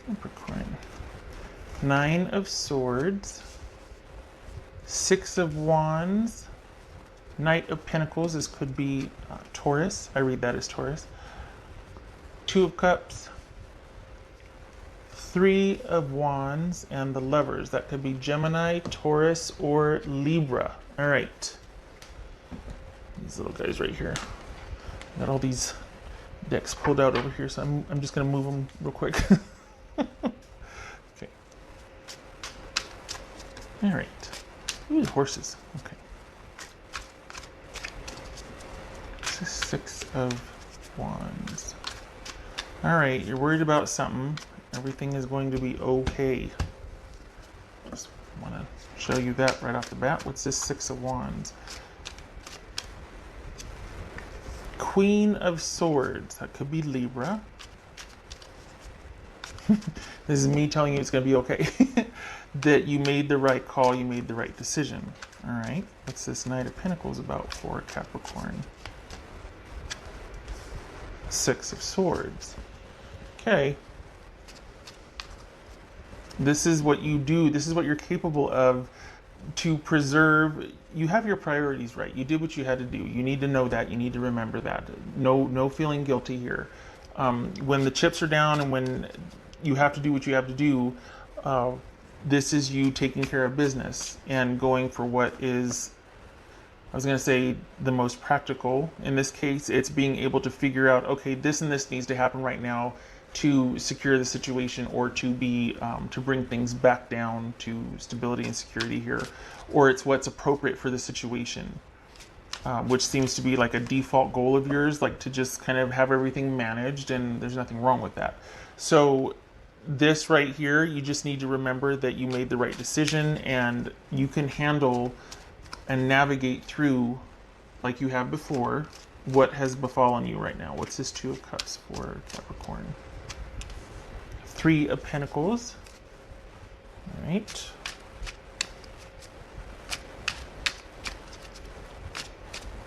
Capricorn. 9 of Swords, 6 of Wands, Knight of Pentacles. This could be Taurus. I read that as Taurus. 2 of Cups, 3 of Wands, and the Lovers. That could be Gemini, Taurus, or Libra. All right. These little guys right here. Got all these decks pulled out over here, so I'm just going to move them real quick. Okay. All right. Ooh, horses. Okay. This is 6 of Wands. All right, you're worried about something. Everything is going to be okay. Just want to show you that right off the bat. What's this 6 of Wands? Queen of Swords. That could be Libra. This is me telling you it's going to be okay. That you made the right call, you made the right decision. All right, what's this Knight of Pentacles about for Capricorn? 6 of Swords. Okay. This is what you do. This is what you're capable of to preserve. You have your priorities right. You did what you had to do. You need to know that. You need to remember that. No feeling guilty here. When the chips are down and when you have to do what you have to do, this is you taking care of business and going for what is, I was going to say, the most practical. In this case, it's being able to figure out, okay, this and this needs to happen right now to secure the situation, or to be to bring things back down to stability and security here, or it's what's appropriate for the situation, which seems to be like a default goal of yours, like to just kind of have everything managed, and there's nothing wrong with that. So this right here, you just need to remember that you made the right decision, and you can handle and navigate through, like you have before, what has befallen you right now. What's this 2 of Cups for Capricorn? 3 of Pentacles. All right.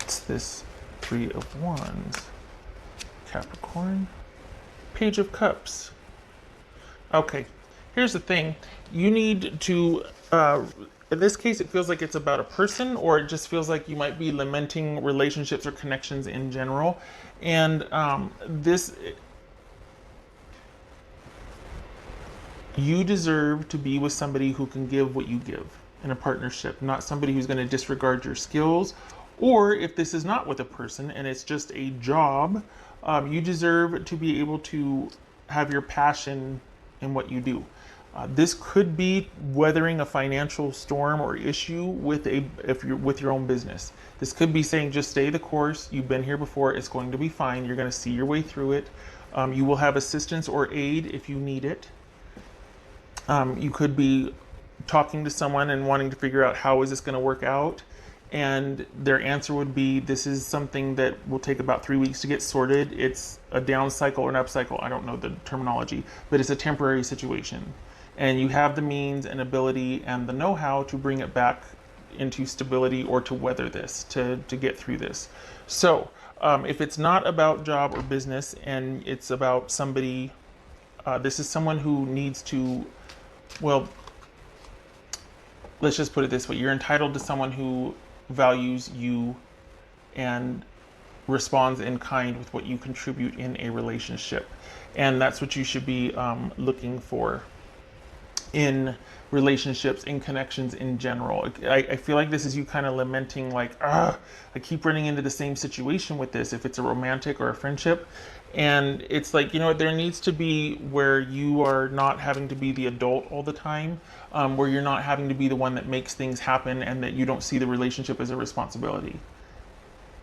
What's this 3 of Wands? Capricorn. Page of Cups. Okay, here's the thing. You need to, in this case, it feels like it's about a person, or it just feels like you might be lamenting relationships or connections in general. And you deserve to be with somebody who can give what you give in a partnership, not somebody who's going to disregard your skills. Or if this is not with a person and it's just a job, you deserve to be able to have your passion in what you do. This could be weathering a financial storm or issue with your own business. This could be saying, just stay the course. You've been here before. It's going to be fine. You're going to see your way through it. You will have assistance or aid if you need it. You could be talking to someone and wanting to figure out, how is this going to work out? And their answer would be, this is something that will take about 3 weeks to get sorted. It's a down cycle or an up cycle. I don't know the terminology, but it's a temporary situation. And you have the means and ability and the know-how to bring it back into stability, or to weather this, to get through this. So if it's not about job or business and it's about somebody, this is someone who needs to, well, let's just put it this way. You're entitled to someone who values you and responds in kind with what you contribute in a relationship. And that's what you should be looking for in relationships, in connections in general. I feel like this is you kind of lamenting, like, I keep running into the same situation with this, if it's a romantic or a friendship. And it's like, you know what, there needs to be where you are not having to be the adult all the time, where you're not having to be the one that makes things happen, and that you don't see the relationship as a responsibility.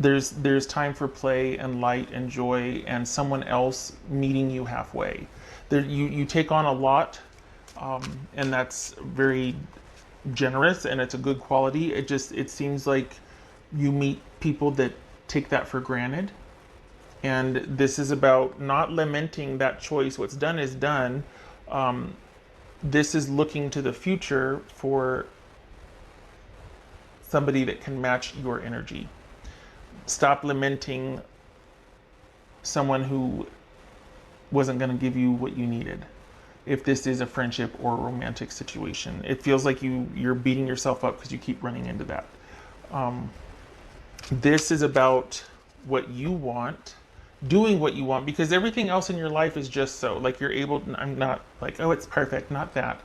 There's time for play and light and joy and someone else meeting you halfway. You take on a lot, and that's very generous, and it's a good quality. It seems like you meet people that take that for granted. And this is about not lamenting that choice. What's done is done. This is looking to the future for somebody that can match your energy. Stop lamenting someone who wasn't going to give you what you needed. if this is a friendship or a romantic situation. It feels like you're beating yourself up because you keep running into that. This is about what you want, doing what you want, because everything else in your life is just so. Like you're able, I'm not like, oh, it's perfect, not that.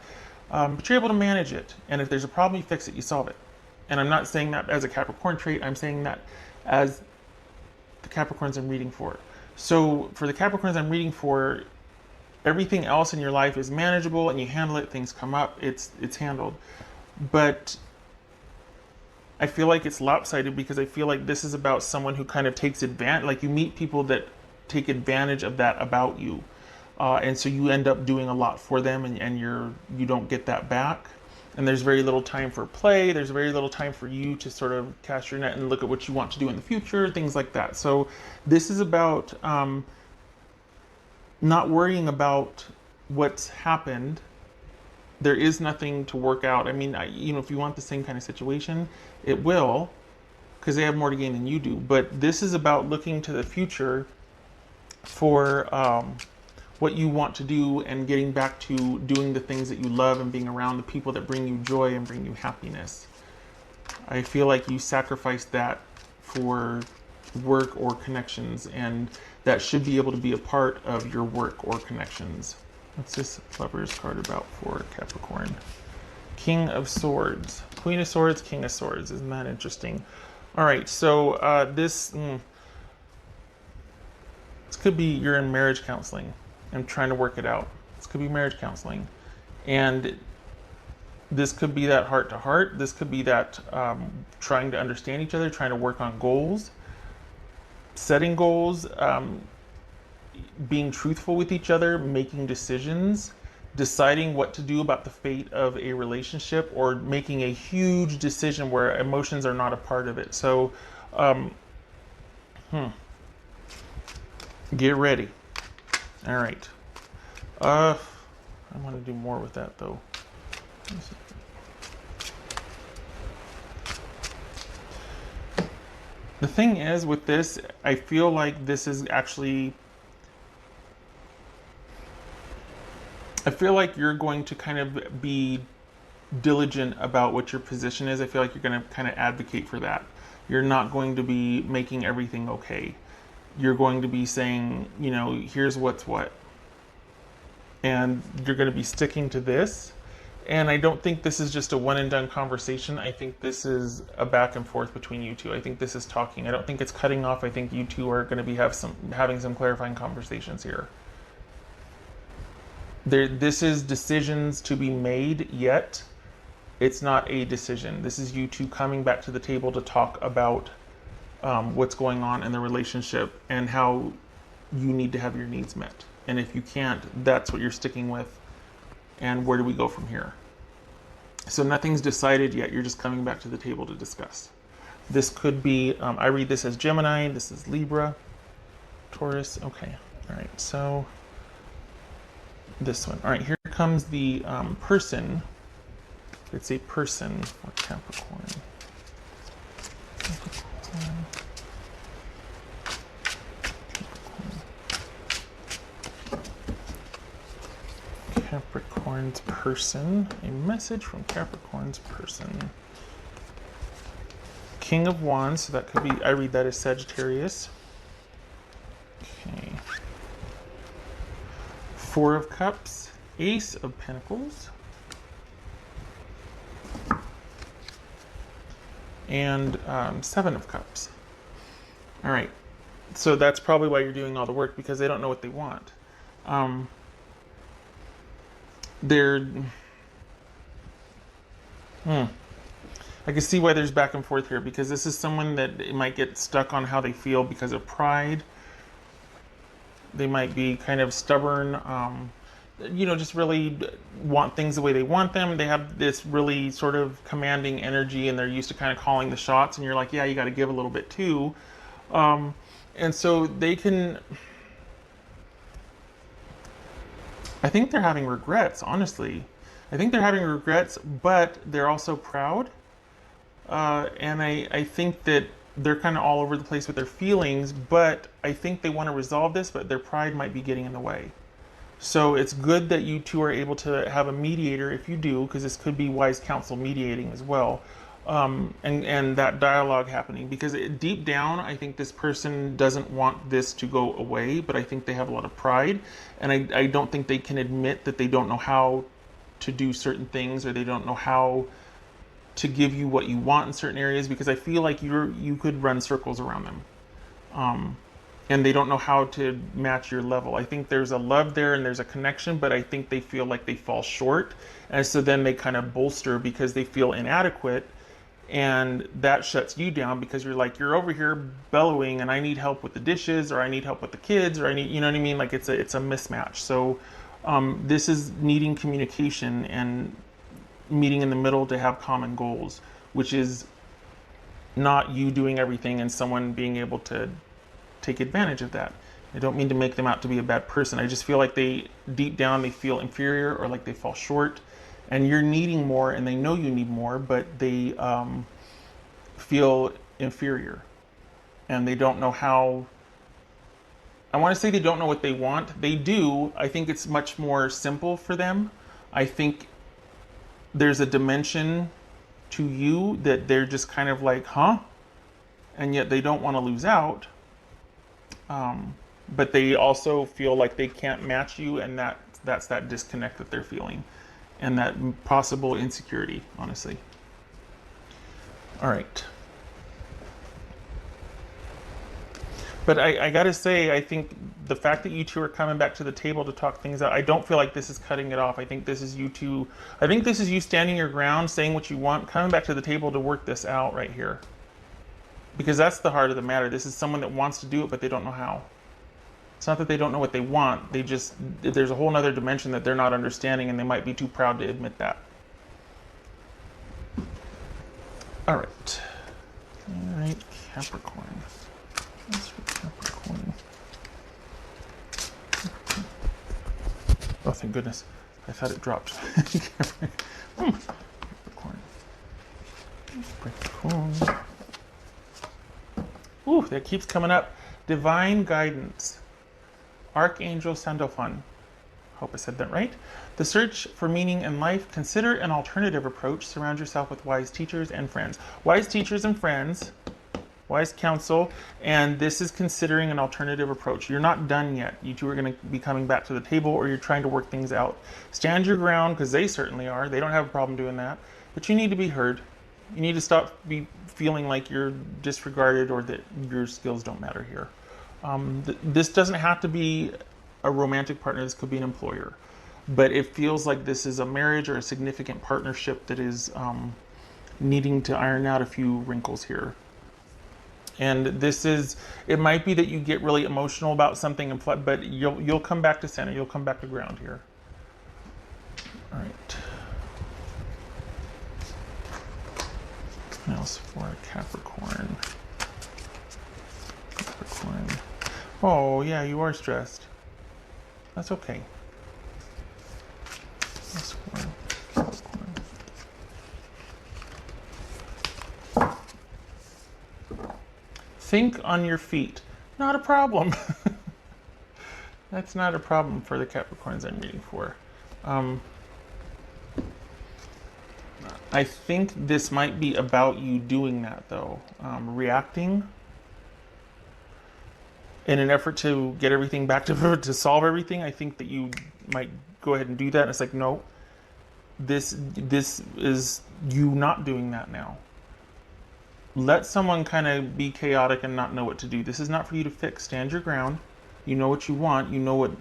But you're able to manage it. And if there's a problem, you fix it, you solve it. And I'm not saying that as a Capricorn trait, I'm saying that as the Capricorns I'm reading for. So for the Capricorns I'm reading for, everything else in your life is manageable and you handle it, things come up, it's handled. But I feel like it's lopsided because I feel like this is about someone who kind of takes advantage, like you meet people that take advantage of that about you. And so you end up doing a lot for them and you don't get that back. And there's very little time for play. There's very little time for you to sort of cast your net and look at what you want to do in the future, things like that. So this is about not worrying about what's happened. There is nothing to work out. I mean, if you want the same kind of situation, it will, because they have more to gain than you do. But this is about looking to the future for what you want to do and getting back to doing the things that you love and being around the people that bring you joy and bring you happiness. I feel like you sacrifice that for work or connections, and that should be able to be a part of your work or connections. What's this Lover's card about for Capricorn? King of Swords. Queen of Swords, King of Swords. Isn't that interesting? All right, so this could be you're in marriage counseling and trying to work it out. This could be marriage counseling. And this could be that heart to heart. This could be that trying to understand each other, trying to work on goals, setting goals, being truthful with each other, making decisions, deciding what to do about the fate of a relationship, or making a huge decision where emotions are not a part of it. So, get ready. All right. I want to do more with that though. The thing is with this, I feel like this is actually, I feel like you're going to kind of be diligent about what your position is. I feel like you're going to kind of advocate for that. You're not going to be making everything okay. You're going to be saying, here's what's what. And you're going to be sticking to this. And I don't think this is just a one and done conversation. I think this is a back and forth between you two. I think this is talking. I don't think it's cutting off. I think you two are going to be having some clarifying conversations here. This is decisions to be made, yet it's not a decision. This is you two coming back to the table to talk about what's going on in the relationship and how you need to have your needs met. And if you can't, that's what you're sticking with. And where do we go from here? So nothing's decided yet. You're just coming back to the table to discuss. This could be, I read this as Gemini. This is Libra, Taurus. Okay. All right. So this one. All right. Here comes the person. It's a person for Capricorn. Capricorn's person. A message from Capricorn's person. King of Wands. So that could be, I read that as Sagittarius. Okay. Four of Cups. Ace of Pentacles. And Seven of Cups. All right. So that's probably why you're doing all the work, because they don't know what they want. I can see why there's back and forth here, because this is someone that might get stuck on how they feel because of pride. They might be kind of stubborn, just really want things the way they want them. They have this really sort of commanding energy, and they're used to kind of calling the shots, and you're like, yeah, you got to give a little bit too. And so they can, I think they're having regrets, honestly. I think they're having regrets, but they're also proud. And I think that they're kind of all over the place with their feelings, but I think they want to resolve this, but their pride might be getting in the way. So it's good that you two are able to have a mediator if you do, because this could be wise counsel mediating as well, and that dialogue happening. Because deep down, I think this person doesn't want this to go away, but I think they have a lot of pride, and I don't think they can admit that they don't know how to do certain things, or they don't know how to give you what you want in certain areas, because I feel like you could run circles around them. And they don't know how to match your level. I think there's a love there and there's a connection, but I think they feel like they fall short. And so then they kind of bolster because they feel inadequate, and that shuts you down because you're like, you're over here bellowing and I need help with the dishes, or I need help with the kids, or I need, you know what I mean? Like it's a mismatch. So this is needing communication and meeting in the middle to have common goals, which is not you doing everything and someone being able to take advantage of that. I don't mean to make them out to be a bad person. I just feel like they, deep down, they feel inferior or like they fall short, and you're needing more and they know you need more, but they feel inferior and they don't know how. I want to say they don't know what they want. They do. I think it's much more simple for them. I think there's a dimension to you that they're just kind of like, huh? And yet they don't want to lose out. But they also feel like they can't match you, and that's that disconnect that they're feeling, and that possible insecurity, honestly. All right. But I gotta say, I think the fact that you two are coming back to the table to talk things out, I don't feel like this is cutting it off. I think this is you two, I think this is you standing your ground, saying what you want, coming back to the table to work this out right here. Because that's the heart of the matter. This is someone that wants to do it, but they don't know how. It's not that they don't know what they want. They just, there's a whole nother dimension that they're not understanding, and they might be too proud to admit that. All right. All right, Capricorn. That's for Capricorn. Oh, thank goodness. I thought it dropped. Capricorn. Capricorn. Ooh, that keeps coming up. Divine guidance. Archangel Sandalphon. Hope I said that right. The search for meaning in life. Consider an alternative approach. Surround yourself with wise teachers and friends. Wise teachers and friends. Wise counsel. And this is considering an alternative approach. You're not done yet. You two are going to be coming back to the table, or you're trying to work things out. Stand your ground, because they certainly are. They don't have a problem doing that. But you need to be heard. You need to stop feeling like you're disregarded or that your skills don't matter here. This doesn't have to be a romantic partner. This could be an employer. But it feels like this is a marriage or a significant partnership that is needing to iron out a few wrinkles here. And this is, it might be that you get really emotional about something, but you'll come back to center. You'll come back to ground here. All right. What else for Capricorn? Capricorn. Oh, yeah, you are stressed. That's okay. That's for Capricorn. Think on your feet. Not a problem. That's not a problem for the Capricorns I'm reading for. I think this might be about you doing that, though. Reacting in an effort to get everything back to solve everything. I think that you might go ahead and do that. And it's like, no, this is you not doing that now. Let someone kind of be chaotic and not know what to do. This is not for you to fix. Stand your ground. You know what you want. You know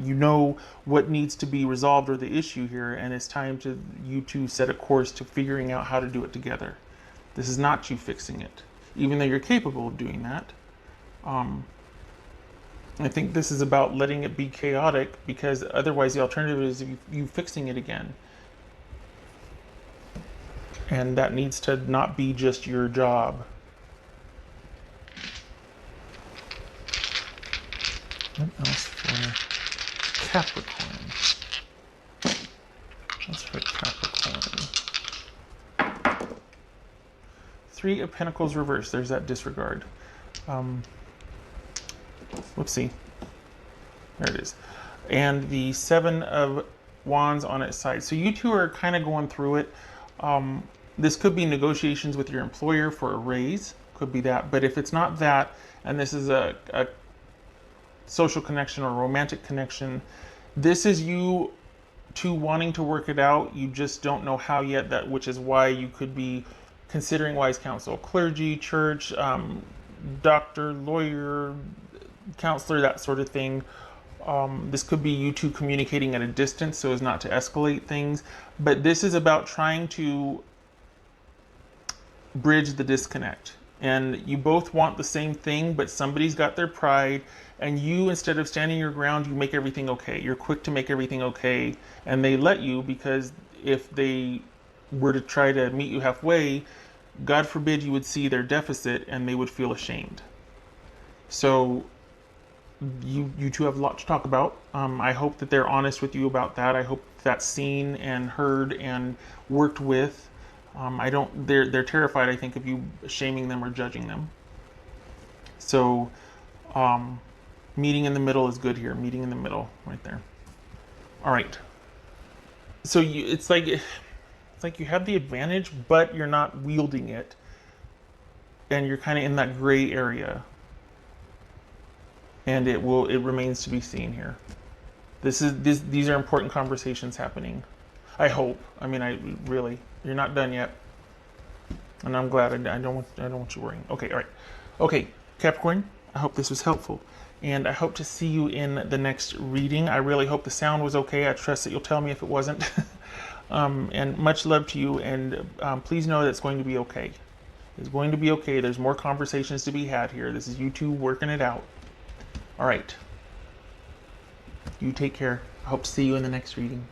you know what needs to be resolved, or the issue here, and it's time to you two set a course to figuring out how to do it together. This is not you fixing it, even though you're capable of doing that. I think this is about letting it be chaotic, because otherwise the alternative is you fixing it again. And that needs to not be just your job. What else for Capricorn? What's for Capricorn? Three of Pentacles reversed. There's that disregard. Whoopsie. There it is. and the Seven of Wands on its side. So you two are kind of going through it. This could be negotiations with your employer for a raise, could be that. But if it's not that, and this is a social connection or romantic connection, this is you two wanting to work it out. You just don't know how yet, that which is why you could be considering wise counsel, clergy, church, doctor, lawyer, counselor, that sort of thing. This could be you two communicating at a distance so as not to escalate things. But this is about trying to bridge the disconnect. And you both want the same thing, but somebody's got their pride, and you, instead of standing your ground, you make everything okay. You're quick to make everything okay, and they let you, because if they were to try to meet you halfway, God forbid you would see their deficit and they would feel ashamed. So you two have a lot to talk about. I hope that they're honest with you about that. I hope that's seen and heard and worked with. They're terrified, I think, of you shaming them or judging them. So, meeting in the middle is good here. Meeting in the middle, right there. All right. So it's like you have the advantage, but you're not wielding it, and you're kind of in that gray area. And it remains to be seen here. These are important conversations happening. I hope. I mean, you're not done yet, and I'm glad. I don't want you worrying. Okay, all right. Okay, Capricorn, I hope this was helpful, and I hope to see you in the next reading. I really hope the sound was okay. I trust that you'll tell me if it wasn't. And much love to you, and please know that it's going to be okay. It's going to be okay. There's more conversations to be had here. This is you two working it out. All right. You take care. I hope to see you in the next reading.